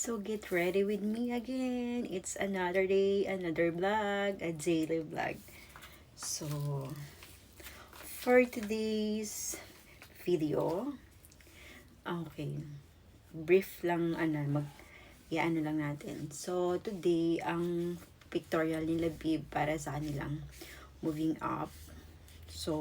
So get ready with me again. It's another day, another vlog, a daily vlog. So for today's video, okay, brief lang ano lang natin. So today ang pictorial nila Bib para sa kanilang moving up. So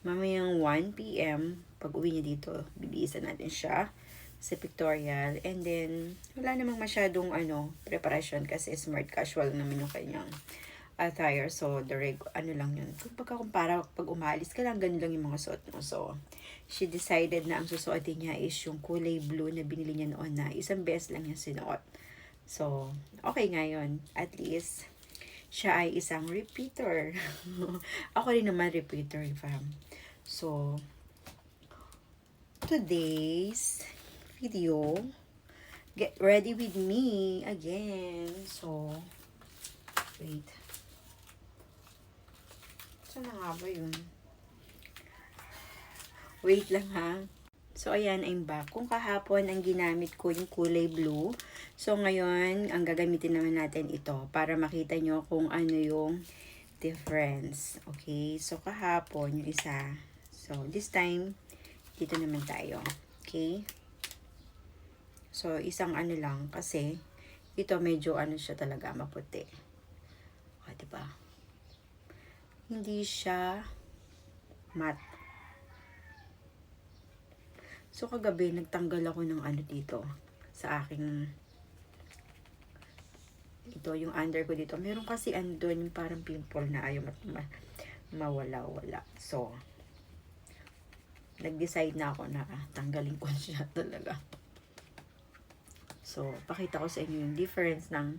mamayang 1 p.m. pag uwi niya dito, bibiisan natin siya sa pictorial. And then, wala namang masyadong preparation kasi smart casual naman yung kanyang attire. So, ano lang yun. Kung pagkakumpara, pag umalis ka lang, ganun lang yung mga suot mo. So, she decided na ang susuotin niya is yung kulay blue na binili niya noon na isang beses lang niya sinuot. So, okay nga yun. At least, siya ay isang repeater. Ako rin naman repeater, fam. So, today's video, get ready with me again. So, wait. Saan na nga ba yun? Wait lang ha. So, ayan, I'm back. Kung kahapon ang ginamit ko yung kulay blue, so ngayon, ang gagamitin naman natin ito para makita nyo kung ano yung difference. Okay? So, kahapon yung isa. So, this time, dito naman tayo. Okay? So, isang ano lang kasi ito medyo siya talaga maputi. O, diba? Hindi siya matte. So, kagabi nagtanggal ako ng dito sa aking ito yung under ko dito. Meron kasi doon yung parang pimple na ayaw mawala-wala. So, nag-decide na ako na tanggalin ko siya talaga. So, pakita ko sa inyo yung difference ng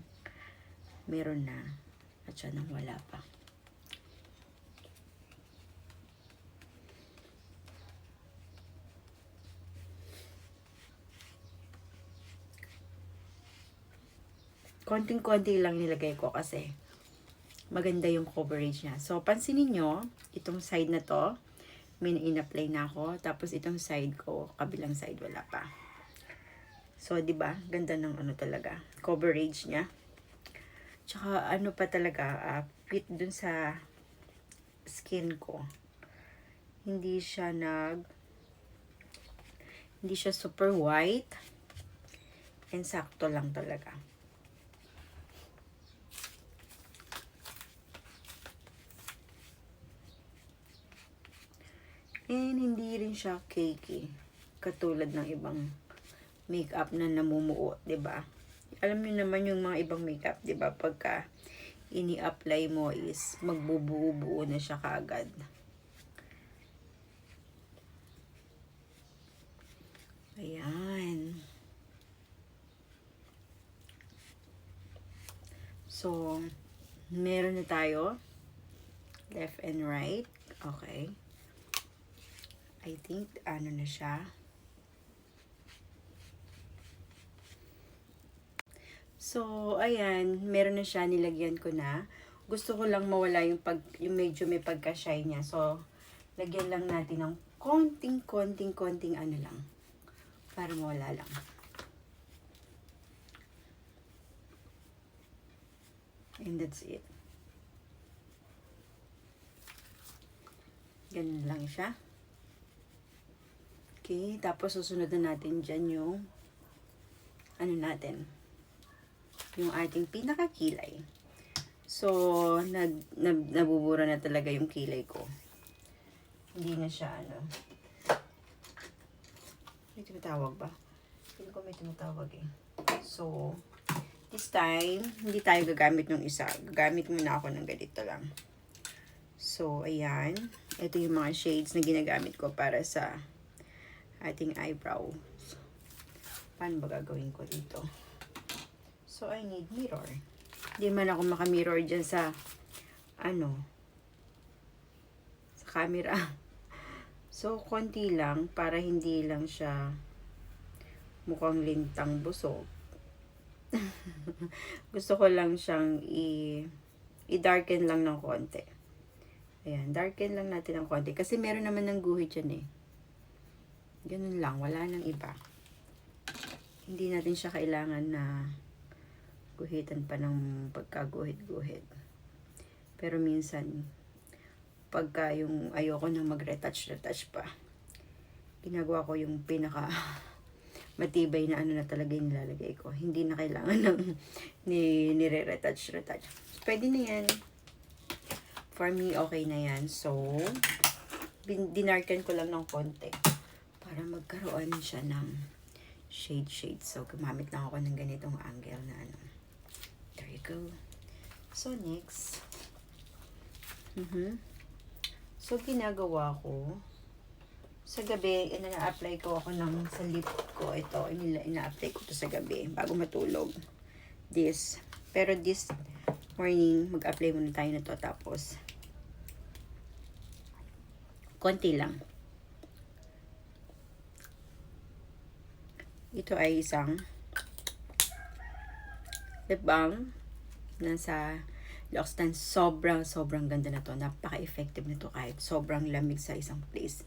meron na at siya nang wala pa. Konting-konti lang nilagay ko kasi maganda yung coverage niya. So, pansinin nyo, itong side na to, may in-apply na ako. Tapos, itong side ko, kabilang side, wala pa. So, di ba? Ganda ng talaga. Coverage niya. Tsaka, pa talaga, fit dun sa skin ko. Hindi siya super white. And sakto lang talaga. And hindi rin siya cakey. Katulad ng ibang makeup na namumuo, 'di ba? Alam niyo naman yung mga ibang makeup, 'di ba? Pagka ini-apply mo is magbubuo-buo na siya kaagad. Ayan. So, meron na tayo. Left and right. Okay. I think na siya. So, ayan, meron na siya, nilagyan ko na. Gusto ko lang mawala yung medyo may pagka-shine niya. So, lagyan lang natin ng konting lang. Para mawala lang. And that's it. Ganun lang siya. Okay, tapos susunod na natin dyan yung natin. Yung ating pinakakilay. So, nabubura na talaga yung kilay ko. Hindi na siya may tinatawag ba? Hindi ko may tinatawag eh. So, this time, hindi tayo gagamit ng isa. Gagamit muna ako ng ganito lang. So, ayan. Ito yung mga shades na ginagamit ko para sa ating eyebrows. Paano ba gagawin ko dito? So, I need mirror. Hindi man ako maka-mirror dyan sa sa camera. So, konti lang para hindi lang siya mukhang lintang busog. Gusto ko lang siyang i-darken lang ng konti. Ayan, darken lang natin ng konti. Kasi meron naman ng guhit dyan eh. Ganun lang, wala nang iba. Hindi natin siya kailangan na guhitan pa ng pagkaguhit-guhit. Pero minsan, pagka yung ayoko nang mag-retouch pa, ginagawa ko yung pinaka matibay na ano na talaga yung nilalagay ko. Hindi na kailangan ng nire-retouch. Pwede na yan. For me, okay na yan. So, dinarken ko lang ng konti para magkaroon siya ng shade. So, gumamit lang ako ng ganitong angle na ano. There you go. So, next. So, ginagawa ko, sa gabi, ina-apply ko ako ng sa lip ko. Ito, ina-apply ko to sa gabi bago matulog. This. Pero this morning, mag-apply muna tayo na to. Tapos, konti lang. Ito ay isang lip balm nasa L'Occitane. Sobrang ganda na to. Napaka-effective nito kahit sobrang lamig sa isang place.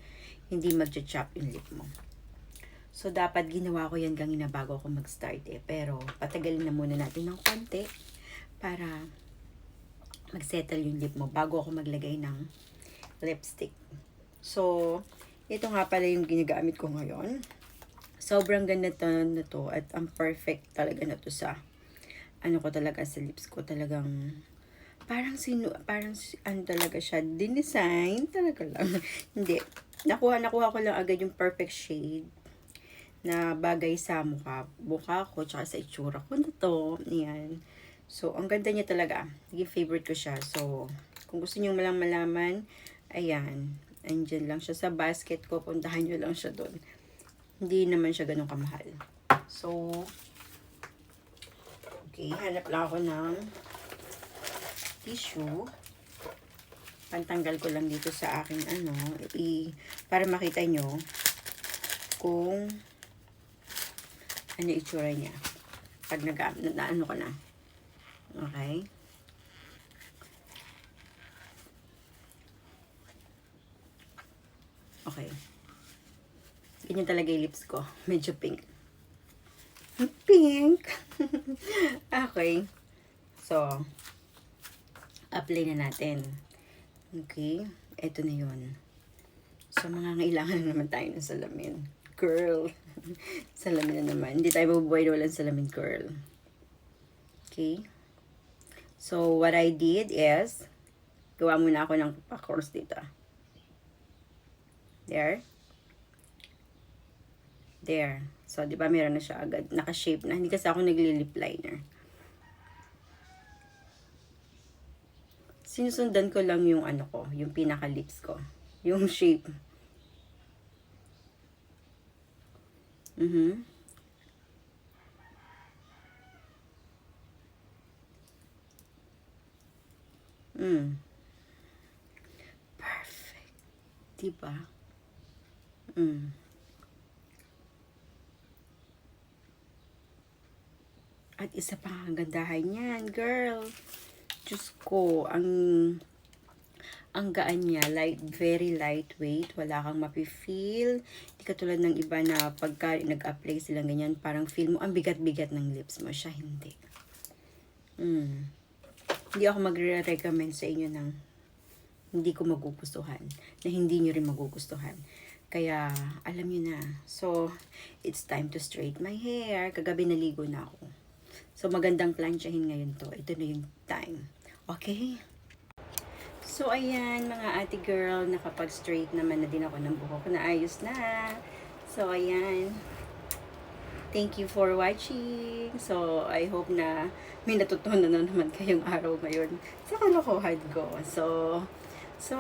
Hindi magcha-chop yung lip mo. So, dapat ginawa ko yan kanina bago ako mag-start eh. Pero, patagalin na muna natin ng konti para mag-settle yung lip mo bago ako maglagay ng lipstick. So, ito nga pala yung ginagamit ko ngayon. Sobrang ganda na to at ang perfect talaga na to sa ano ko talaga sa lips ko. Talagang parang ano talaga siya, dinesign talaga lang. Hindi. Nakuha ko lang agad yung perfect shade na bagay sa mukha ko, tsaka sa itsura ko na to. Ayan. So, ang ganda niya talaga. Naging favorite ko siya. So, kung gusto niyo malaman, ayan. Andyan lang siya sa basket ko. Puntahan nyo lang siya doon. Hindi naman siya ganun kamahal. So, okay. Hanap lang ako ng tissue. Pantanggal ko lang dito sa aking ano, para makita nyo kung ano itsura niya pag ano ko na. Okay? Okay. Ganyan talaga yung lips ko. Medyo pink. Pink! Okay. So, apply na natin. Okay. Ito na yun. So, mangangailangan na naman tayo ng salamin. Girl. Salamin na naman. Hindi tayo mabubuhay na walang salamin, girl. Okay. So, what I did is, gawa muna ako ng pa-course dito. There. There. So, di ba meron na siya agad. Naka-shape na. Hindi kasi ako nagli-lip liner. Sinusundan ko lang yung ano ko, yung pinaka-lips ko. Yung shape. Perfect. Diba? At isa pa ang gandahan niyan, girl. Diyos ko, ang gaan niya, very lightweight, wala kang mapi-feel. Hindi katulad ng iba na pagka nag-apply silang ganyan, parang feel mo ang bigat-bigat ng lips mo. Siya hindi. Hindi ako magre-recommend sa inyo ng hindi ko magugustuhan, na hindi nyo rin magugustuhan. Kaya, alam nyo na. So, it's time to straighten my hair. Kagabi naligo na ako. So, magandang planchahin ngayon to. Ito na yung time. Okay? So, ayan, mga ate girl, nakapag-straight naman na din ako ng buhok. Naayos na. So, ayan. Thank you for watching. So, I hope na may natutunan na naman kayong araw ngayon sa kalokohan ko. So,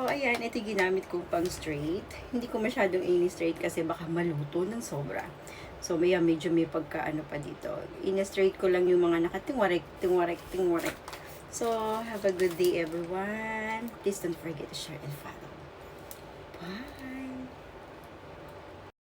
ayan, ito ginamit kong pang straight. Hindi ko masyadong ini-straight kasi baka maluto ng sobra. So, medyo may pagkaano pa dito. In-straight ko lang yung mga nakatingwarek. So, have a good day, everyone. Please don't forget to share and follow. Bye!